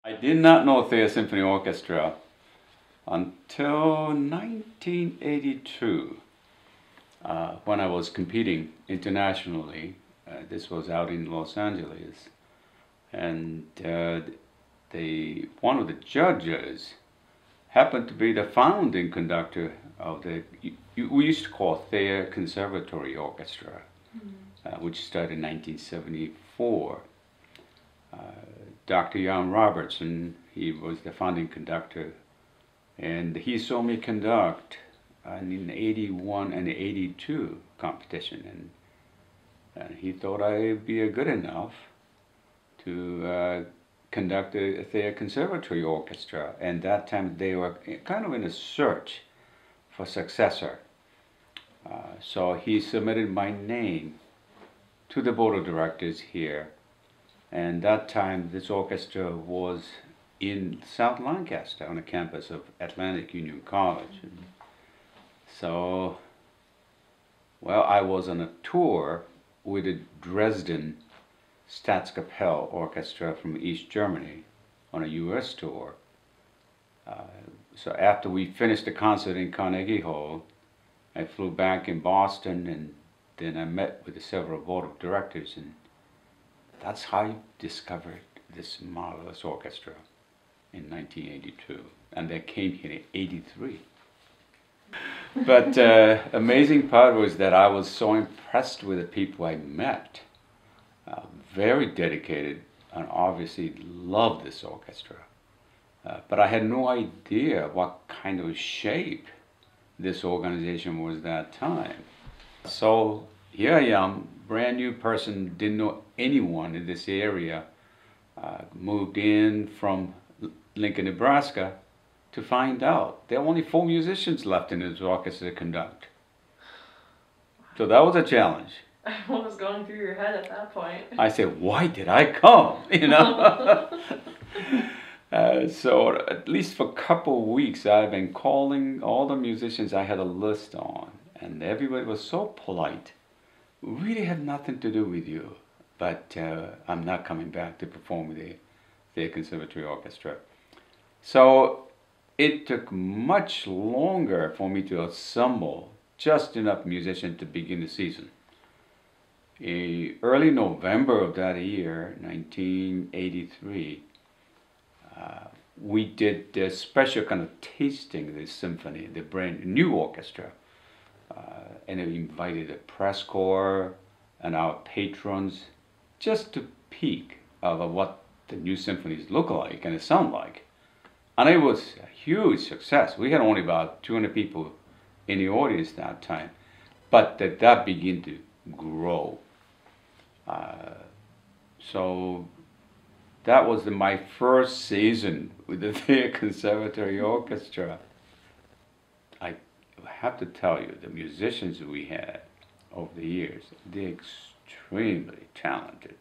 I did not know Thayer Symphony Orchestra until 1982 when I was competing internationally. This was out in Los Angeles, and one of the judges happened to be the founding conductor of we used to call Thayer Conservatory Orchestra, which started in 1974. Dr. Jan Robertson, he was the founding conductor, and he saw me conduct in 81 and 82 competition, and he thought I'd be good enough to conduct the Thayer Conservatory Orchestra, and that time they were kind of in a search for successor. So he submitted my name to the board of directors here, and that time this orchestra was in South Lancaster on the campus of Atlantic Union College. So, well, I was on a tour with the Dresden Staatskapelle Orchestra from East Germany on a US tour. So after we finished the concert in Carnegie Hall, I flew back in Boston, and then I met with the several board of directors, and that's how I discovered this marvelous orchestra in 1982, and they came here in 83. But amazing part was that I was so impressed with the people I met. Very dedicated, and obviously loved this orchestra. But I had no idea what kind of shape this organization was that time. So here I am, brand new person, didn't know anyone in this area, moved in from Lincoln, Nebraska, to find out there are only 4 musicians left in this orchestra to conduct. So that was a challenge. What was going through your head at that point? I said, why did I come? You know. So at least for a couple of weeks, I've been calling all the musicians I had a list on, and everybody was so polite. Really had nothing to do with you, but I'm not coming back to perform with the Conservatory Orchestra. So it took much longer for me to assemble just enough musicians to begin the season. In early November of that year, 1983, we did a special kind of tasting of this symphony, the brand new orchestra. And it invited the press corps and our patrons just to peek of what the new symphonies look like and sound like. And it was a huge success. We had only about 200 people in the audience that time, but that began to grow. So that was my first season with the Thayer Conservatory Orchestra. I have to tell you, the musicians we had over the years, they're extremely talented.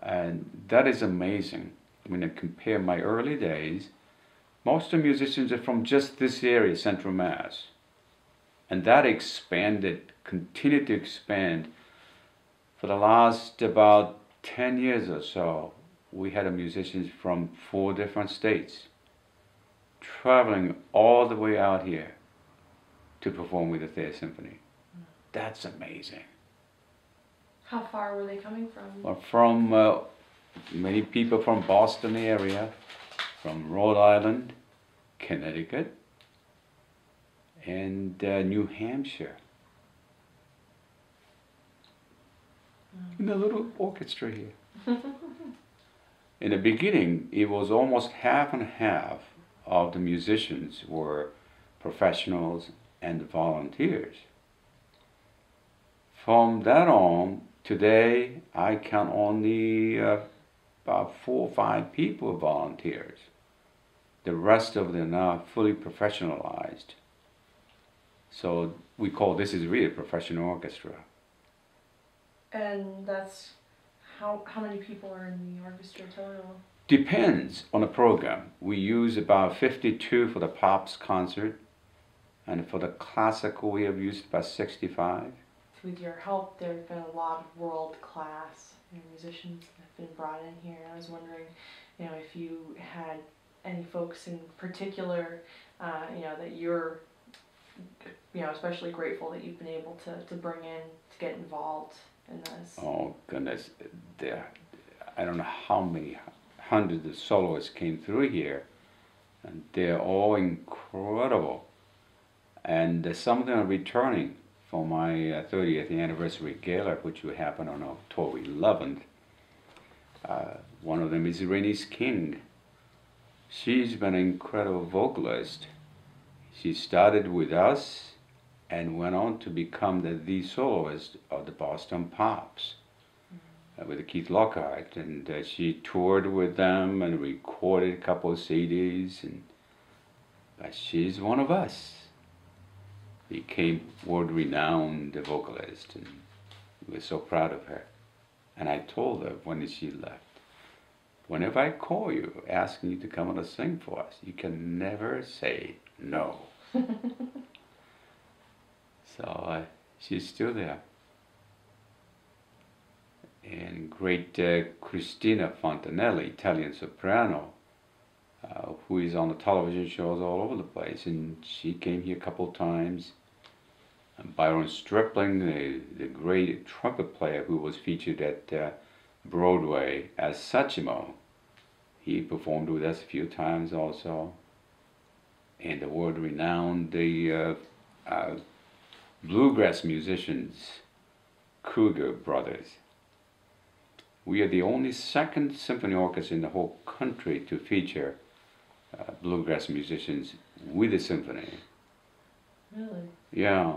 And that is amazing. When I compare my early days, most of the musicians are from just this area, Central Mass. And that expanded, continued to expand. For the last about 10 years or so, we had musicians from 4 different states traveling all the way out here to perform with the Thayer Symphony. That's amazing. How far were they coming from? Well, from many people from Boston area, from Rhode Island, Connecticut, and New Hampshire. In a little orchestra here. In the beginning, it was almost half and half of the musicians were professionals and volunteers. From that on, today I count only about 4 or 5 people volunteers. The rest of them are fully professionalized. So we call this is really a professional orchestra. And that's how many people are in the orchestra total? Depends on the program. We use about 52 for the pops concert, and for the classical we have used about 65. with your help, there have been a lot of world-class musicians that have been brought in here. I was wondering, if you had any folks in particular, that you're, especially grateful that you've been able to bring in to get involved in this. Oh goodness, I don't know how many hundreds of soloists came through here, and they're all incredible. And some of them are returning for my 30th anniversary gala, which will happen on October 11th. One of them is Rennie's King. She's been an incredible vocalist. She started with us and went on to become the soloist of the Boston Pops with Keith Lockhart. And she toured with them and recorded a couple of CDs. But she's one of us. Became world-renowned vocalist, and we were so proud of her. And I told her when she left, whenever I call you asking you to come and sing for us, you can never say no. So she's still there. And great Cristina Fontanelli, Italian soprano, who is on the television shows all over the place, and she came here a couple of times. And Byron Stripling, the great trumpet player who was featured at Broadway as Sachimo, he performed with us a few times also. And the world-renowned bluegrass musicians, Kruger brothers. We are the only second symphony orchestra in the whole country to feature bluegrass musicians with a symphony. Really? Yeah.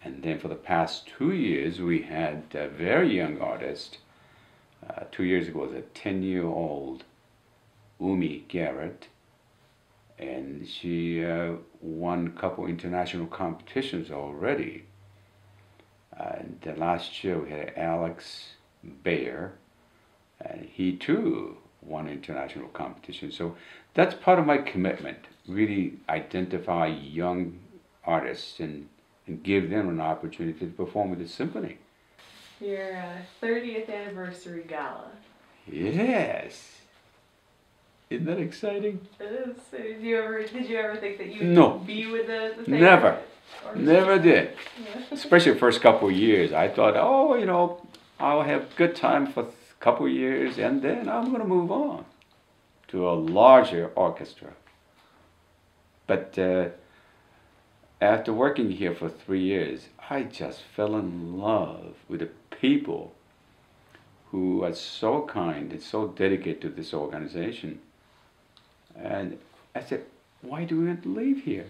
And then for the past 2 years, we had a very young artist. 2 years ago was a 10-year-old Umi Garrett, and she won a couple international competitions already. And last year we had Alex Bayer, and he too won international competition. So that's part of my commitment, really identify young artists and give them an opportunity to perform with the symphony. Your 30th anniversary gala. Yes. Isn't that exciting? It is. Did you ever think that you'd be with the Thayer? Never. Never did. Yeah. Especially the first couple of years. I thought, I'll have good time for a couple of years and then I'm going to move on to a larger orchestra. But after working here for 3 years, I just fell in love with the people who are so kind and so dedicated to this organization. And I said, why do we want to leave here?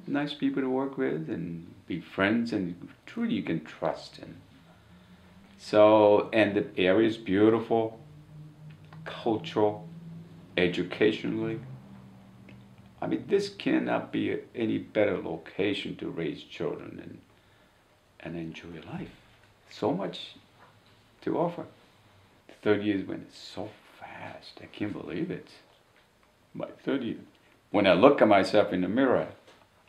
Nice people to work with and be friends and truly you can trust in. So, and the area is beautiful, cultural, educationally. I mean, this cannot be any better location to raise children and enjoy life. So much to offer. 30 years went so fast. I can't believe it. My 30. When I look at myself in the mirror,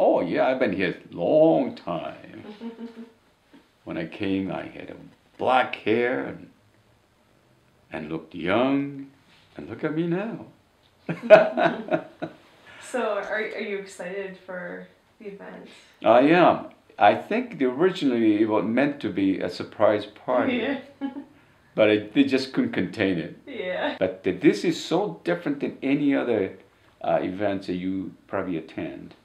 oh yeah, I've been here a long time. When I came, I had a black hair and looked young, and look at me now. So, are you excited for the event? I am. I think originally it was meant to be a surprise party, Yeah. but they just couldn't contain it. Yeah. But this is so different than any other events that you probably attend,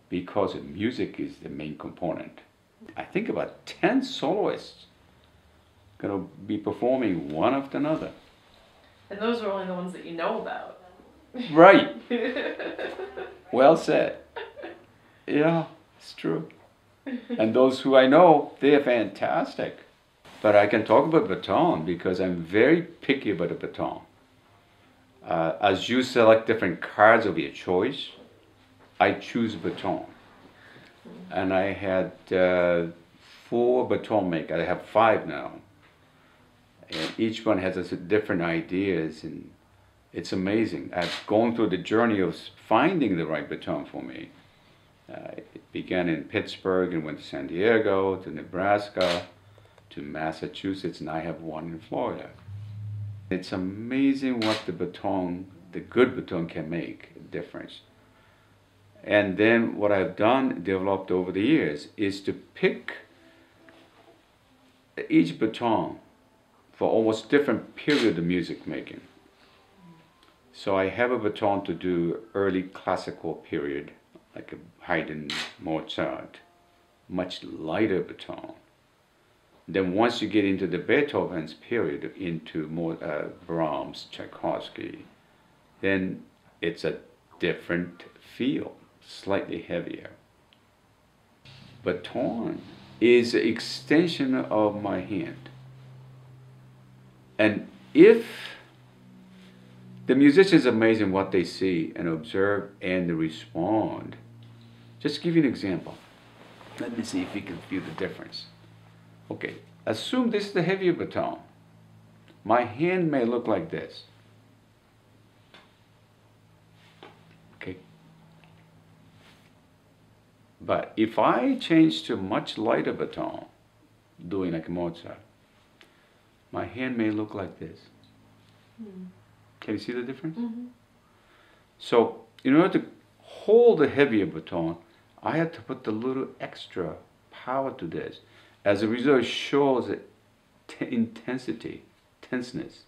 because the music is the main component. I think about 10 soloists going to be performing one after another. And those are only the ones that you know about. Right. Well said. Yeah, it's true. And those who I know, they're fantastic. But I can talk about baton because I'm very picky about the baton. As you select different cards of your choice, I choose baton. And I had 4 baton makers. I have 5 now. And each one has different ideas, and It's amazing. I've gone through the journey of finding the right baton for me. It began in Pittsburgh and went to San Diego, to Nebraska, to Massachusetts, and I have one in Florida. It's amazing what the baton, the good baton, can make a difference. And then what I've done, developed over the years, is to pick each baton for almost different period of music making. So I have a baton to do early classical period, like a Haydn, Mozart, much lighter baton. Then once you get into the Beethoven's period, into more Brahms, Tchaikovsky, then it's a different feel, slightly heavier. Baton is an extension of my hand. And if the musicians are amazing what they see and observe and respond. Just give you an example. Let me see if you can feel the difference. Okay, assume this is the heavier baton. My hand may look like this. Okay. But if I change to much lighter baton, doing like Mozart, my hand may look like this. Can you see the difference? Mm-hmm. So in order to hold the heavier baton, I had to put the little extra power to this. As a result, it shows intensity, tenseness.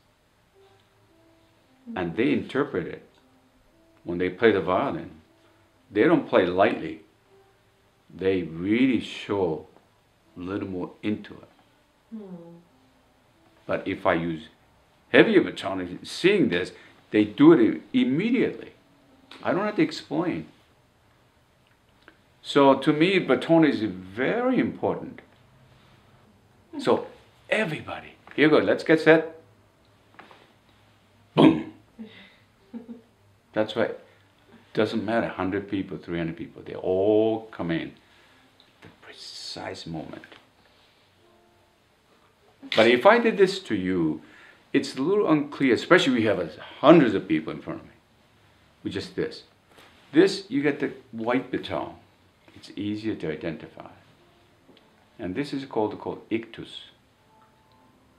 And they interpret it. When they play the violin, they don't play lightly. They really show a little more into it. But if I use heavier baton, seeing this, they do it immediately. I don't have to explain. So to me, baton is very important. So everybody, here we go, let's get set. Boom. That's right. Doesn't matter, 100 people, 300 people, they all come in at the precise moment. But if I did this to you, it's a little unclear, especially we have hundreds of people in front of me with just this. This, you get the white baton. It's easier to identify. And this is called ictus.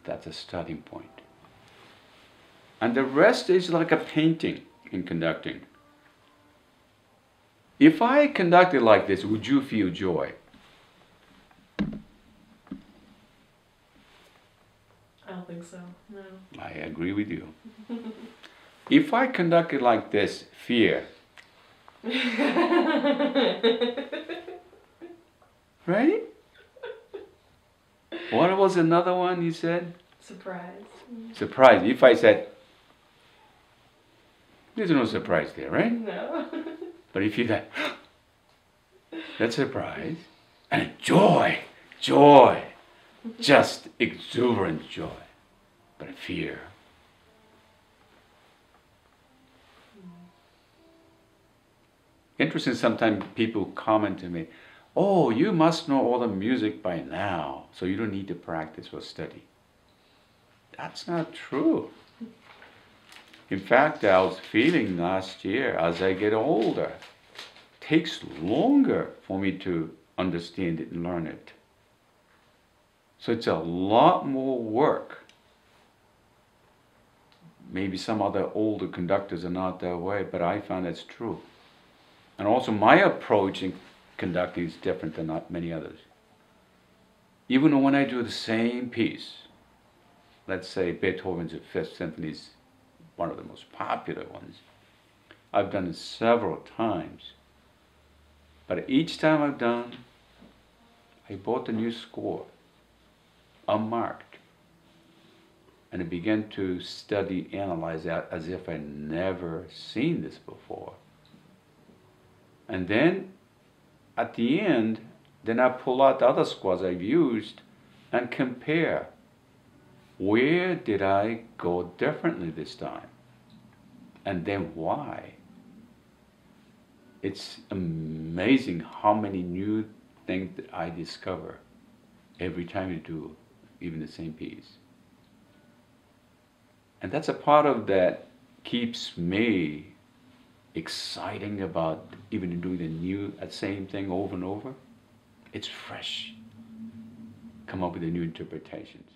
That's a starting point. And the rest is like a painting in conducting. If I conducted like this, would you feel joy? I don't think so, no. I agree with you. If I conducted like this, fear. Right? What was another one you said? Surprise. Surprise. If I said, there's no surprise there, right? No. But if you said, that's surprise. And joy, joy. Just exuberant joy. But fear. Interesting, sometimes people comment to me, oh, you must know all the music by now, so you don't need to practice or study. That's not true. In fact, I was feeling last year, as I get older, it takes longer for me to understand it and learn it. So it's a lot more work. Maybe some other older conductors are not that way, but I found that's true. And also my approach in conducting is different than not many others. Even when I do the same piece, let's say Beethoven's Fifth Symphony is one of the most popular ones. I've done it several times. But each time I've done, I bought a new score, unmarked. And I began to study, analyze that as if I'd never seen this before. And then, at the end, then I pull out the other scores I've used and compare. Where did I go differently this time? And then why? It's amazing how many new things that I discover every time you do even the same piece. And that's a part of that keeps me exciting about even doing the new, same thing over and over. It's fresh. Come up with the new interpretations.